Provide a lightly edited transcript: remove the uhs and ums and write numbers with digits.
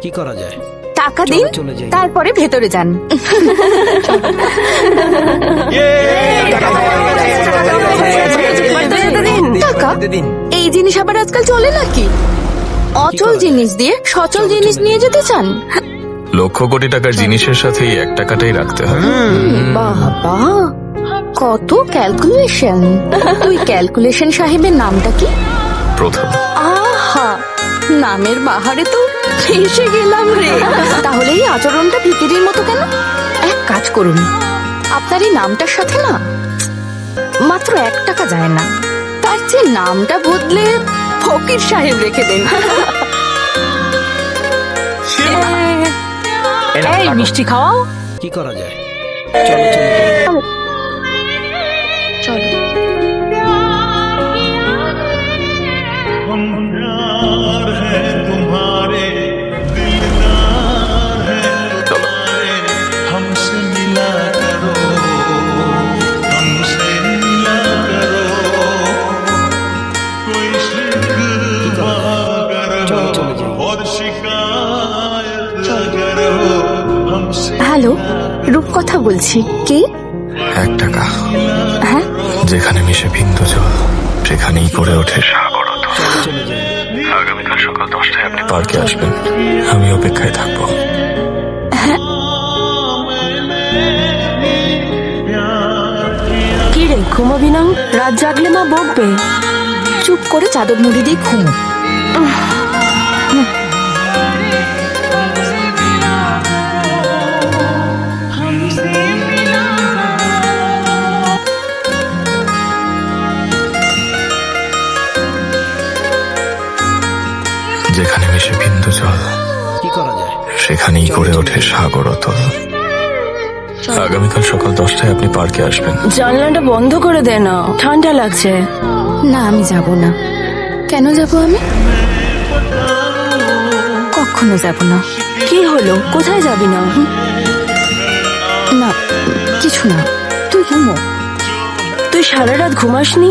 কি করা যায়? টাকা দিন, চলে যাই। তারপরে ভেতরে যান। টাকা? এই জিনিস আবার আজকাল চলে নাকি? অচল জিনিস দিয়ে সচল জিনিস নিয়ে যেতে চান? লক্ষ কোটি টাকার জিনিসের সাথে এই 1 টাকাটাই রাখতে হবে। বাবা, কত ক্যালকুলেশন। তুই ক্যালকুলেশন সাহেবের নামটা কি? প্রথম আহা, নামের বাহারে তো এসে গেলাম রে। তাহলে এই আচরণটা ভিকিরির মতো কেন? এক কাজ করুন, আপনার এই নামটার সাথে না মাত্র 1 টাকা যায় না, তার চেয়ে নামটা বদলে ফকির সাহেব রেখে দেন। এই মিষ্টি খাওয়াও। কি করা যায়? চলো চলে যাই। চলো। हम प्यार है तुम्हारे दिलदार है तुम्हारे हमसे मिला करो हमसे मिला करो कोई शिकवा अगर हो और शिकायत अगर हो हमसे হ্যালো, রূপকথা বলছি। কে? 1 টাকা হ্যাঁ, যেখানে মিশে বিন্দু জল সেখানেই করে ওঠে সাগর অতল। চলে যাই। আগামীকাল সকাল 10টায় আপনি পার্কে আসবেন, আমি অপেক্ষায় থাকবো। কি রে, ঘুমাবি না? রাত জাগলে মা বকবে। চুপ করে চাদর মুড়ি দিয়ে ঘুম। যেখানে মিশে বিন্দু জল কি করা যায়? সেখানেই করে ওঠে সাগর অতল। আগামীকাল সকাল 10টায় আপনি পার্কে আসবেন। জানলাটা বন্ধ করে দে না, ঠান্ডা লাগছে। না, আমি যাব না। কেন যাব আমি? কখনো যাব না। কি হলো, কোথায় যাবি না? না, কিছু না, তুই ঘুমো। তুই সারা রাত ঘুমাসনি?